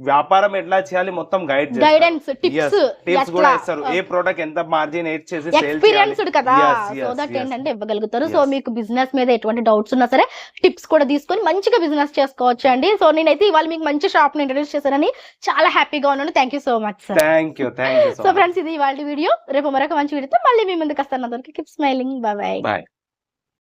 వ్యాపారం ఎట్లా చేయాలి మొత్తం గైడెన్స్ టిప్స్ కూడా ఇస్తారు. ఏ ప్రోడక్ట్ ఎంత మార్జిన్ ఎయిట్ చేసి ఎక్స్పీరియన్స్డ్ కదా, సో దట్ ఏంటంటే ఇవ్వగలుగుతారు. సో మీకు బిజినెస్ మీద ఎటువంటి డౌట్స్ ఉన్నా సరే టిప్స్ కూడా తీసుకొని మంచిగా బిజినెస్ చేసుకోవచ్చు అండి. సో నేనైతే ఇవాళ మీకు మంచి షాప్ ని ఇంట్రడ్యూస్ చేశానని చాలా హ్యాపీగా ఉన్నాను. Thank you so much sir. Thank you. So friends, ఇది ఇవాళ వీడియో. రేపు మరొక మంచి వీడియోతో మళ్ళీ మీ ముందుకు వస్తాను. Keep smiling. By by.